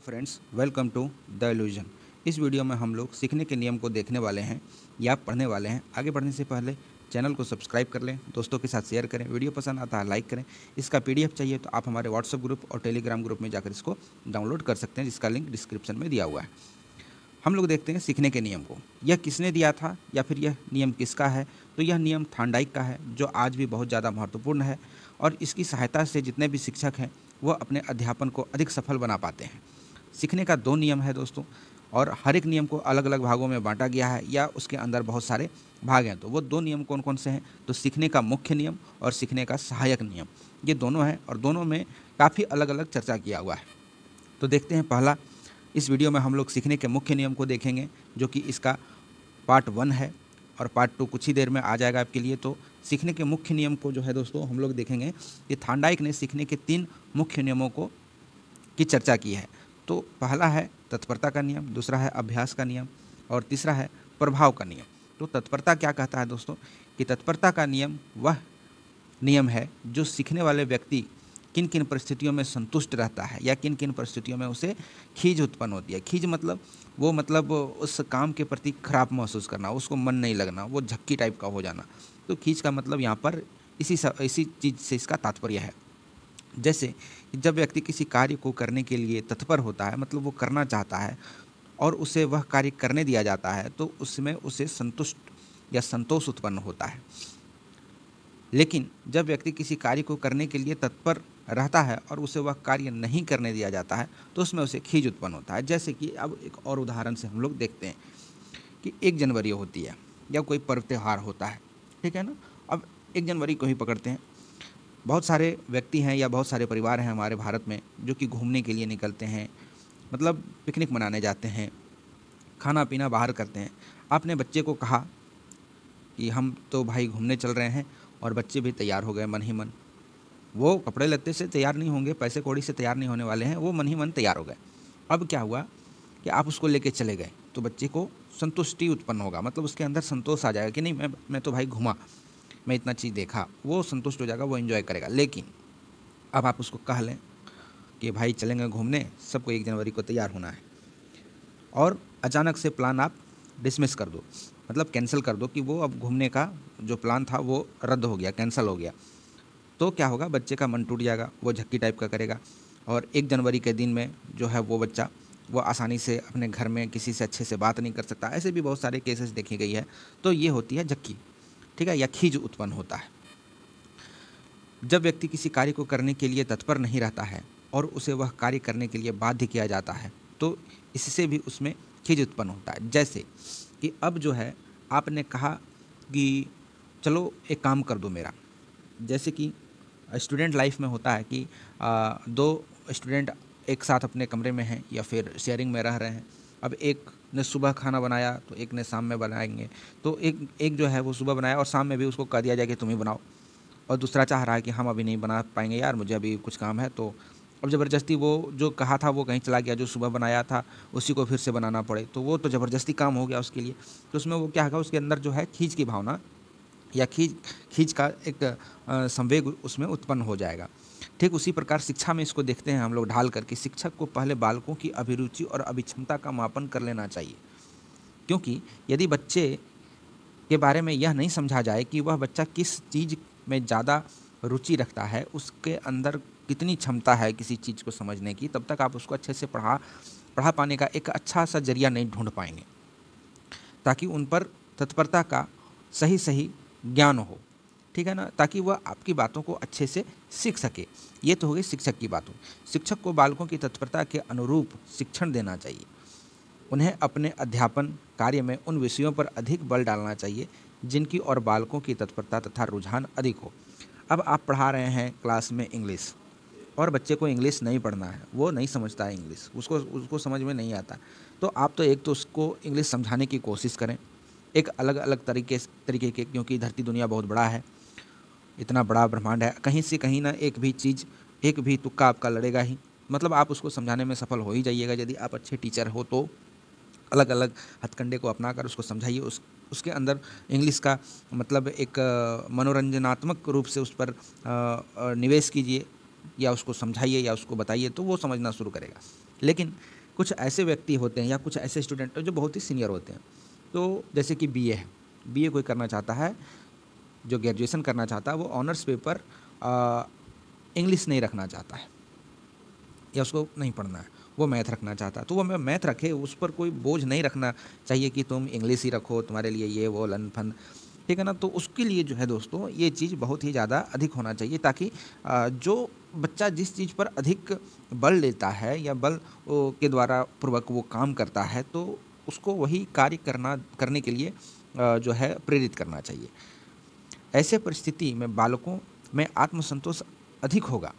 Friends, welcome to the illusion. इस video में हम लोग सीखने के नियम को देखने वाले हैं या पढ़ने वाले हैं। आगे बढ़ने से पहले चैनल को सब्सक्राइब कर लें, दोस्तों के साथ शेयर करें, वीडियो पसंद आता है लाइक करें। इसका पीडीएफ चाहिए तो आप हमारे व्हाट्सएप ग्रुप और टेलीग्राम ग्रुप में जाकर इसको डाउनलोड कर सकते हैं, जिसका लिंक डिस्क्रिप्शन में दिया हुआ है। हम लोग देखते हैं सीखने के नियम को। यह किसने दिया था या फिर यह नियम किसका है? तो यह नियम थांडाइक का है, जो आज भी बहुत ज़्यादा महत्वपूर्ण है और इसकी सहायता से जितने भी शिक्षक हैं वह अपने अध्यापन को अधिक सफल बना पाते हैं। सीखने का 2 नियम है दोस्तों, और हर एक नियम को अलग अलग भागों में बांटा गया है या उसके अंदर बहुत सारे भाग हैं। तो वो 2 नियम कौन कौन से हैं? तो सीखने का मुख्य नियम और सीखने का सहायक नियम, ये दोनों हैं और दोनों में काफ़ी अलग अलग चर्चा किया हुआ है। तो देखते हैं पहला। इस वीडियो में हम लोग सीखने के मुख्य नियम को देखेंगे, जो कि इसका पार्ट 1 है और पार्ट 2 कुछ ही देर में आ जाएगा आपके लिए। तो सीखने के मुख्य नियम को जो है दोस्तों हम लोग देखेंगे कि थांडाइक ने सीखने के 3 मुख्य नियमों की चर्चा की है। तो पहला है तत्परता का नियम, दूसरा है अभ्यास का नियम और तीसरा है प्रभाव का नियम। तो तत्परता क्या कहता है दोस्तों? कि तत्परता का नियम वह नियम है जो सीखने वाले व्यक्ति किन किन परिस्थितियों में संतुष्ट रहता है या किन किन परिस्थितियों में उसे खीज उत्पन्न होती है। खीज मतलब उस काम के प्रति खराब महसूस करना, उसको मन नहीं लगना, वो झक्की टाइप का हो जाना। तो खीज का मतलब यहाँ पर इसी चीज़ से इसका तात्पर्य है। जैसे जब व्यक्ति किसी कार्य को करने के लिए तत्पर होता है, मतलब वो करना चाहता है और उसे वह कार्य करने दिया जाता है, तो उसमें उसे संतुष्ट या संतोष उत्पन्न होता है। लेकिन जब व्यक्ति किसी कार्य को करने के लिए तत्पर रहता है और उसे वह कार्य नहीं करने दिया जाता है, तो उसमें उसे खीज उत्पन्न होता है। जैसे कि अब एक और उदाहरण से हम लोग देखते हैं कि 1 जनवरी होती है या कोई पर्व त्यौहार होता है, ठीक है ना। अब 1 जनवरी को ही पकड़ते हैं। बहुत सारे व्यक्ति हैं या बहुत सारे परिवार हैं हमारे भारत में जो कि घूमने के लिए निकलते हैं, मतलब पिकनिक मनाने जाते हैं, खाना पीना बाहर करते हैं। आपने बच्चे को कहा कि हम तो भाई घूमने चल रहे हैं, और बच्चे भी तैयार हो गए मन ही मन। वो कपड़े लत्ते से तैयार नहीं होंगे, पैसे कौड़ी से तैयार नहीं होने वाले हैं, वो मन ही मन तैयार हो गए। अब क्या हुआ कि आप उसको लेके चले गए, तो बच्चे को संतुष्टि उत्पन्न होगा, मतलब उसके अंदर संतोष आ जाएगा कि नहीं, मैं तो भाई घूमा, मैं इतना चीज़ देखा, वो संतुष्ट हो जाएगा, वो एंजॉय करेगा। लेकिन अब आप उसको कह लें कि भाई चलेंगे घूमने, सबको 1 जनवरी को तैयार होना है, और अचानक से प्लान आप डिसमिस कर दो, मतलब कैंसिल कर दो कि वो अब घूमने का जो प्लान था वो रद्द हो गया, कैंसिल हो गया। तो क्या होगा? बच्चे का मन टूट जाएगा, वो झक्की टाइप का करेगा, और 1 जनवरी के दिन में जो है वो बच्चा वो आसानी से अपने घर में किसी से अच्छे से बात नहीं कर सकता। ऐसे भी बहुत सारे केसेस देखी गई है। तो ये होती है झक्की, ठीक है, या खीज उत्पन्न होता है। जब व्यक्ति किसी कार्य को करने के लिए तत्पर नहीं रहता है और उसे वह कार्य करने के लिए बाध्य किया जाता है, तो इससे भी उसमें खीज उत्पन्न होता है। जैसे कि अब जो है आपने कहा कि चलो एक काम कर दो मेरा। जैसे कि स्टूडेंट लाइफ में होता है कि 2 स्टूडेंट एक साथ अपने कमरे में हैं या फिर शेयरिंग में रह रहे हैं। अब एक ने सुबह खाना बनाया तो एक ने शाम में बनाएंगे। तो एक जो है वो सुबह बनाया और शाम में भी उसको कह दिया जाए कि तुम ही बनाओ, और दूसरा चाह रहा है कि हम अभी नहीं बना पाएंगे यार, मुझे अभी कुछ काम है। तो अब ज़बरदस्ती वो जो कहा था वो कहीं चला गया, जो सुबह बनाया था उसी को फिर से बनाना पड़े, तो वो तो ज़बरदस्ती काम हो गया उसके लिए। तो उसमें वो क्या होगा, उसके अंदर जो है खींच की भावना या खींच का एक संवेग उसमें उत्पन्न हो जाएगा। ठीक उसी प्रकार शिक्षा में इसको देखते हैं हम लोग ढाल करके। शिक्षक को पहले बालकों की अभिरुचि और अभिक्षमता का मापन कर लेना चाहिए, क्योंकि यदि बच्चे के बारे में यह नहीं समझा जाए कि वह बच्चा किस चीज़ में ज़्यादा रुचि रखता है, उसके अंदर कितनी क्षमता है किसी चीज़ को समझने की, तब तक आप उसको अच्छे से पढ़ा पाने का एक अच्छा सा जरिया नहीं ढूंढ पाएंगे, ताकि उन पर तत्परता का सही ज्ञान हो, ठीक है ना, ताकि वह आपकी बातों को अच्छे से सीख सके। ये तो हो गई शिक्षक की बातों। शिक्षक को बालकों की तत्परता के अनुरूप शिक्षण देना चाहिए। उन्हें अपने अध्यापन कार्य में उन विषयों पर अधिक बल डालना चाहिए जिनकी और बालकों की तत्परता तथा रुझान अधिक हो। अब आप पढ़ा रहे हैं क्लास में इंग्लिश, और बच्चे को इंग्लिश नहीं पढ़ना है, वो नहीं समझता है इंग्लिश, उसको समझ में नहीं आता। तो आप तो एक तो उसको इंग्लिश समझाने की कोशिश करें, एक अलग अलग तरीके के, क्योंकि धरती दुनिया बहुत बड़ा है, इतना बड़ा ब्रह्मांड है, कहीं से कहीं ना एक भी तुक्का आपका लड़ेगा ही। मतलब आप उसको समझाने में सफल हो ही जाइएगा। यदि आप अच्छे टीचर हो तो अलग अलग हथकंडे को अपनाकर उसको समझाइए। उसके अंदर इंग्लिश का मतलब एक मनोरंजनात्मक रूप से उस पर निवेश कीजिए, या उसको समझाइए या उसको बताइए, तो वो समझना शुरू करेगा। लेकिन कुछ ऐसे व्यक्ति होते हैं या कुछ ऐसे स्टूडेंट जो बहुत ही सीनियर होते हैं। तो जैसे कि बीए है, बीए कोई करना चाहता है, जो ग्रेजुएशन करना चाहता है, वो ऑनर्स पेपर इंग्लिश नहीं रखना चाहता है या उसको नहीं पढ़ना है, वो मैथ रखना चाहता है। तो वो मैथ रखे, उस पर कोई बोझ नहीं रखना चाहिए कि तुम इंग्लिश ही रखो, तुम्हारे लिए ये वो लन फन, ठीक है ना। तो उसके लिए जो है दोस्तों ये चीज़ बहुत ही ज़्यादा अधिक होना चाहिए, ताकि जो बच्चा जिस चीज़ पर अधिक बल लेता है या बल के द्वारा पूर्वक वो काम करता है, तो उसको वही कार्य करने के लिए जो है प्रेरित करना चाहिए। ऐसे परिस्थिति में बालकों में आत्मसंतोष अधिक होगा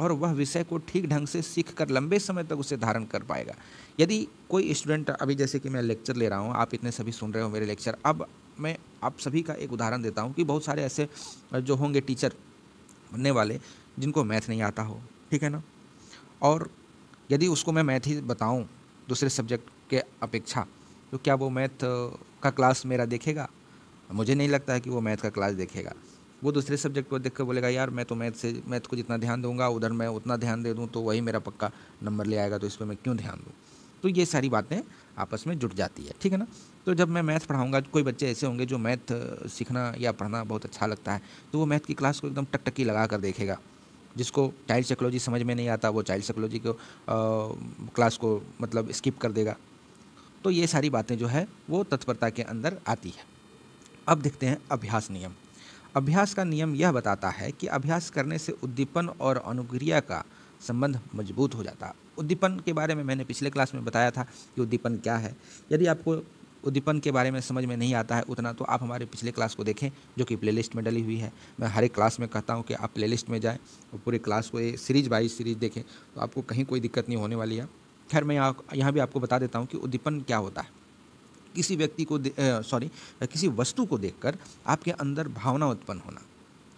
और वह विषय को ठीक ढंग से सीख कर लंबे समय तक उसे धारण कर पाएगा। यदि कोई स्टूडेंट, अभी जैसे कि मैं लेक्चर ले रहा हूँ, आप इतने सभी सुन रहे हो मेरे लेक्चर, अब मैं आप सभी का एक उदाहरण देता हूँ कि बहुत सारे ऐसे जो होंगे टीचर बनने वाले जिनको मैथ नहीं आता हो, ठीक है ना, और यदि उसको मैं मैथ ही बताऊँ दूसरे सब्जेक्ट के अपेक्षा, तो क्या वो मैथ का क्लास मेरा देखेगा? मुझे नहीं लगता है कि वो मैथ का क्लास देखेगा। वो दूसरे सब्जेक्ट को देख कर बोलेगा यार मैं तो मैथ को जितना ध्यान दूंगा उधर मैं उतना ध्यान दे दूं तो वही मेरा पक्का नंबर ले आएगा, तो इस पर मैं क्यों ध्यान दूं। तो ये सारी बातें आपस में जुट जाती है, ठीक है ना। तो जब मैं मैथ पढ़ाऊंगा, कोई बच्चे ऐसे होंगे जो मैथ सीखना या पढ़ना बहुत अच्छा लगता है, तो वो मैथ की क्लास को एकदम टकटकी लगा कर देखेगा। जिसको चाइल्ड साइकोलॉजी समझ में नहीं आता, वो चाइल्ड साइकोलॉजी को क्लास को मतलब स्किप कर देगा। तो ये सारी बातें जो है वो तत्परता के अंदर आती है। अब देखते हैं अभ्यास नियम। अभ्यास का नियम यह बताता है कि अभ्यास करने से उद्दीपन और अनुक्रिया का संबंध मजबूत हो जाता है। उद्दीपन के बारे में मैंने पिछले क्लास में बताया था कि उद्दीपन क्या है। यदि आपको उद्दीपन के बारे में समझ में नहीं आता है उतना, तो आप हमारे पिछले क्लास को देखें जो कि प्लेलिस्ट में डली हुई है। मैं हर एक क्लास में कहता हूँ कि आप प्लेलिस्ट में जाएँ और पूरे क्लास को ये सीरीज बाई सीरीज देखें, तो आपको कहीं कोई दिक्कत नहीं होने वाली है। खैर मैं यहाँ भी आपको बता देता हूँ कि उद्दीपन क्या होता है। किसी व्यक्ति को किसी वस्तु को देखकर आपके अंदर भावना उत्पन्न होना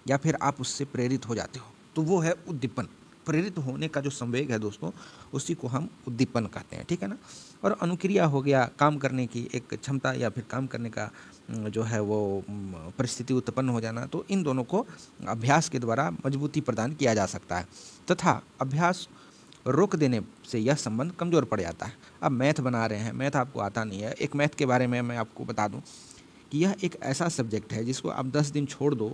या फिर आप उससे प्रेरित हो जाते हो, तो वो है उद्दीपन। प्रेरित होने का जो संवेग है दोस्तों, उसी को हम उद्दीपन कहते हैं, ठीक है ना। और अनुक्रिया हो गया काम करने की एक क्षमता या फिर काम करने का जो है वो परिस्थिति उत्पन्न हो जाना। तो इन दोनों को अभ्यास के द्वारा मजबूती प्रदान किया जा सकता है तथा अभ्यास रोक देने से यह संबंध कमज़ोर पड़ जाता है। अब मैथ बना रहे हैं, मैथ आपको आता नहीं है। एक मैथ के बारे में मैं आपको बता दूं कि यह एक ऐसा सब्जेक्ट है जिसको आप 10 दिन छोड़ दो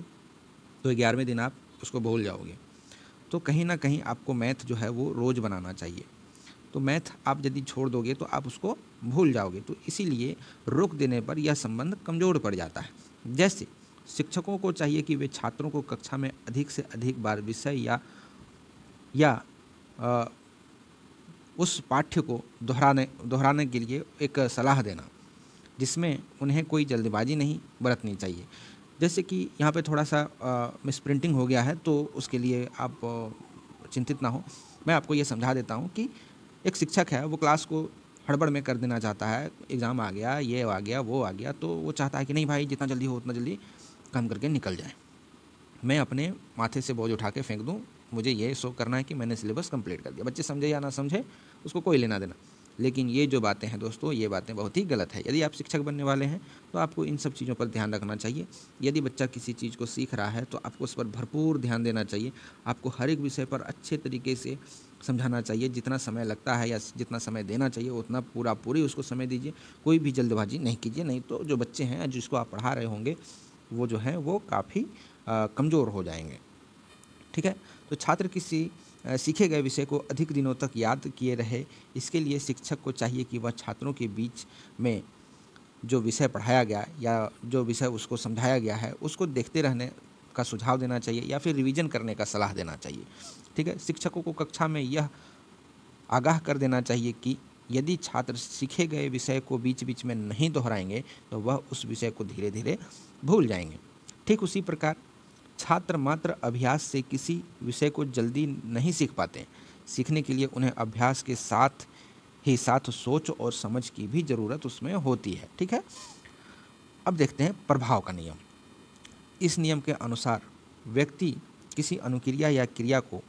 तो 11वें दिन आप उसको भूल जाओगे। तो कहीं ना कहीं आपको मैथ जो है वो रोज़ बनाना चाहिए। तो मैथ आप यदि छोड़ दोगे तो आप उसको भूल जाओगे। तो इसीलिए रोक देने पर यह संबंध कमज़ोर पड़ जाता है। जैसे शिक्षकों को चाहिए कि वे छात्रों को कक्षा में अधिक से अधिक बार विषय या उस पाठ्य को दोहराने के लिए एक सलाह देना, जिसमें उन्हें कोई जल्दबाजी नहीं बरतनी चाहिए। जैसे कि यहाँ पे थोड़ा सा मिसप्रिंटिंग हो गया है, तो उसके लिए आप चिंतित ना हो। मैं आपको ये समझा देता हूँ कि एक शिक्षक है, वो क्लास को हड़बड़ में कर देना चाहता है। एग्ज़ाम आ गया, ये आ गया, वो आ गया, तो वो चाहता है कि नहीं भाई जितना जल्दी हो उतना जल्दी काम करके निकल जाए, मैं अपने माथे से बोझ उठा के फेंक दूँ, मुझे ये शो करना है कि मैंने सिलेबस कंप्लीट कर दिया। बच्चे समझे या ना समझे उसको कोई लेना देना। लेकिन ये जो बातें हैं दोस्तों, ये बातें बहुत ही गलत है। यदि आप शिक्षक बनने वाले हैं तो आपको इन सब चीज़ों पर ध्यान रखना चाहिए। यदि बच्चा किसी चीज़ को सीख रहा है तो आपको उस पर भरपूर ध्यान देना चाहिए। आपको हर एक विषय पर अच्छे तरीके से समझाना चाहिए। जितना समय लगता है या जितना समय देना चाहिए उतना पूरी उसको समय दीजिए। कोई भी जल्दबाजी नहीं कीजिए, नहीं तो जो बच्चे हैं जिसको आप पढ़ा रहे होंगे वो जो है वो काफ़ी कमज़ोर हो जाएंगे, ठीक है। तो छात्र किसी सीखे गए विषय को अधिक दिनों तक याद किए रहे, इसके लिए शिक्षक को चाहिए कि वह छात्रों के बीच में जो विषय पढ़ाया गया या जो विषय उसको समझाया गया है उसको देखते रहने का सुझाव देना चाहिए या फिर रिवीजन करने का सलाह देना चाहिए, ठीक है। शिक्षकों को कक्षा में यह आगाह कर देना चाहिए कि यदि छात्र सीखे गए विषय को बीच बीच में नहीं दोहराएंगे तो वह उस विषय को धीरे धीरे भूल जाएंगे। ठीक उसी प्रकार छात्र मात्र अभ्यास से किसी विषय को जल्दी नहीं सीख पाते। सीखने के लिए उन्हें अभ्यास के साथ ही साथ सोच और समझ की भी ज़रूरत उसमें होती है, ठीक है। अब देखते हैं प्रभाव का नियम। इस नियम के अनुसार व्यक्ति किसी अनुक्रिया या क्रिया को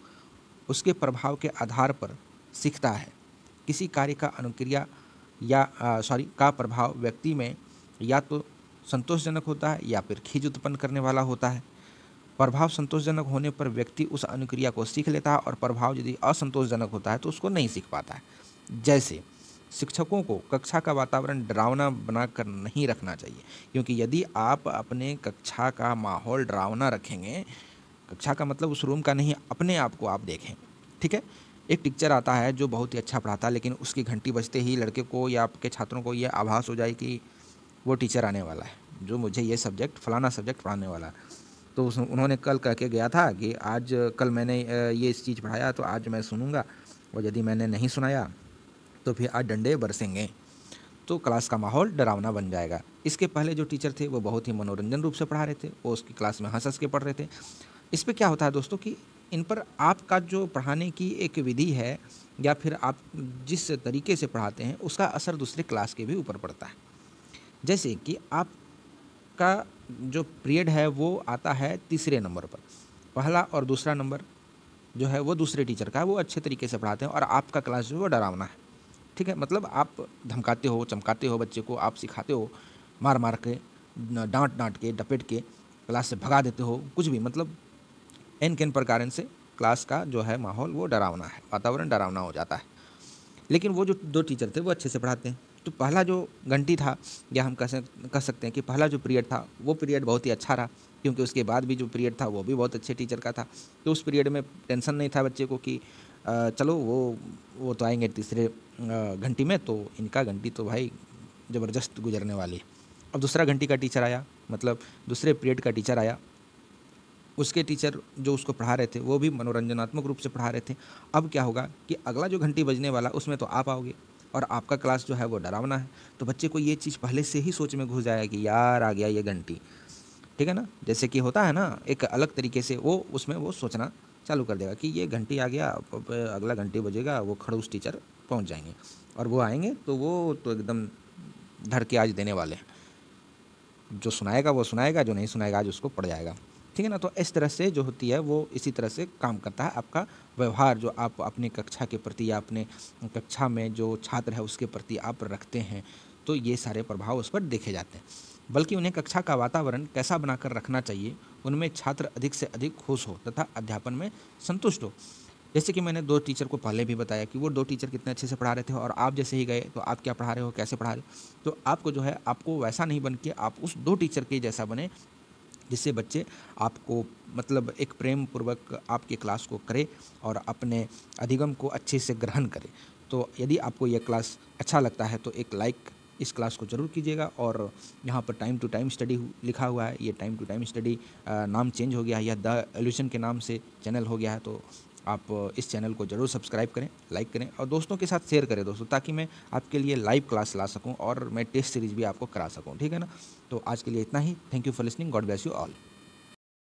उसके प्रभाव के आधार पर सीखता है। किसी कार्य का अनुक्रिया का प्रभाव व्यक्ति में या तो संतोषजनक होता है या फिर खीज उत्पन्न करने वाला होता है। प्रभाव संतोषजनक होने पर व्यक्ति उस अनुक्रिया को सीख लेता है और प्रभाव यदि असंतोषजनक होता है तो उसको नहीं सीख पाता है। जैसे शिक्षकों को कक्षा का वातावरण डरावना बनाकर नहीं रखना चाहिए, क्योंकि यदि आप अपने कक्षा का माहौल डरावना रखेंगे, कक्षा का मतलब उस रूम का नहीं, अपने आप को आप देखें, ठीक है। एक टीचर आता है जो बहुत ही अच्छा पढ़ाता है, लेकिन उसकी घंटी बजते ही लड़के को या आपके छात्रों को ये आभास हो जाए कि वो टीचर आने वाला है जो मुझे ये सब्जेक्ट फलाना सब्जेक्ट पढ़ाने वाला है। तो उन्होंने कल कह के गया था कि आज कल मैंने ये इस चीज़ पढ़ाया तो आज मैं सुनूंगा, और यदि मैंने नहीं सुनाया तो फिर आज डंडे बरसेंगे। तो क्लास का माहौल डरावना बन जाएगा। इसके पहले जो टीचर थे वो बहुत ही मनोरंजन रूप से पढ़ा रहे थे, वो उसकी क्लास में हंस हंस के पढ़ रहे थे। इस पे क्या होता है दोस्तों कि इन पर आपका जो पढ़ाने की एक विधि है या फिर आप जिस तरीके से पढ़ाते हैं उसका असर दूसरे क्लास के भी ऊपर पड़ता है। जैसे कि आपका जो पीरियड है वो आता है तीसरे नंबर पर, पहला और दूसरा नंबर जो है वो दूसरे टीचर का है, वो अच्छे तरीके से पढ़ाते हैं और आपका क्लास जो है वो डरावना है, ठीक है। मतलब आप धमकाते हो, चमकाते हो बच्चे को, आप सिखाते हो मार मार के, डांट डांट के, डपेट के क्लास से भगा देते हो, कुछ भी, मतलब एन केन प्रकार से क्लास का जो है माहौल वो डरावना है, वातावरण डरावना हो जाता है। लेकिन वो जो दो टीचर थे वो अच्छे से पढ़ाते हैं। तो पहला जो घंटी था, या हम कह सकते हैं कि पहला जो पीरियड था वो पीरियड बहुत ही अच्छा रहा, क्योंकि उसके बाद भी जो पीरियड था वो भी बहुत अच्छे टीचर का था। तो उस पीरियड में टेंशन नहीं था बच्चे को कि चलो वो तो आएंगे तीसरे घंटी में, तो इनका घंटी तो भाई ज़बरदस्त गुजरने वाली है। अब दूसरा घंटी का टीचर आया, मतलब दूसरे पीरियड का टीचर आया, उसके टीचर जो उसको पढ़ा रहे थे वो भी मनोरंजनात्मक रूप से पढ़ा रहे थे। अब क्या होगा कि अगला जो घंटी बजने वाला उसमें तो आप आओगे और आपका क्लास जो है वो डरावना है, तो बच्चे को ये चीज़ पहले से ही सोच में घुस जाएगा कि यार आ गया ये घंटी, ठीक है ना। जैसे कि होता है ना एक अलग तरीके से वो उसमें वो सोचना चालू कर देगा कि ये घंटी आ गया, अब अगला घंटी बजेगा, वो खड़ूस टीचर पहुंच जाएंगे और वो आएंगे तो वो तो एकदम धड़ के आज देने वाले हैं, जो सुनाएगा वो सुनाएगा, जो नहीं सुनाएगा आज उसको पड़ जाएगा, ठीक है ना। तो इस तरह से जो होती है वो इसी तरह से काम करता है आपका व्यवहार, जो आप अपने कक्षा के प्रति या अपने कक्षा में जो छात्र है उसके प्रति आप रखते हैं, तो ये सारे प्रभाव उस पर देखे जाते हैं। बल्कि उन्हें कक्षा का वातावरण कैसा बनाकर रखना चाहिए, उनमें छात्र अधिक से अधिक खुश हो तथा अध्यापन में संतुष्ट हो। जैसे कि मैंने दो टीचर को पहले भी बताया कि वो दो टीचर कितने अच्छे से पढ़ा रहे थे, और आप जैसे ही गए तो आप क्या पढ़ा रहे हो, कैसे पढ़ा रहे हो, तो आपको जो है आपको वैसा नहीं बन के आप उस दो टीचर के जैसा बने, जिससे बच्चे आपको मतलब एक प्रेम पूर्वक आपकी क्लास को करे और अपने अधिगम को अच्छे से ग्रहण करे। तो यदि आपको यह क्लास अच्छा लगता है तो एक लाइक इस क्लास को ज़रूर कीजिएगा। और यहाँ पर टाइम टू टाइम स्टडी लिखा हुआ है, ये टाइम टू टाइम स्टडी नाम चेंज हो गया है, यह द एल्यूशन के नाम से चैनल हो गया है। तो आप इस चैनल को ज़रूर सब्सक्राइब करें, लाइक करें और दोस्तों के साथ शेयर करें दोस्तों, ताकि मैं आपके लिए लाइव क्लास ला सकूं और मैं टेस्ट सीरीज़ भी आपको करा सकूं, ठीक है ना। तो आज के लिए इतना ही। Thank you for listening, God bless you all.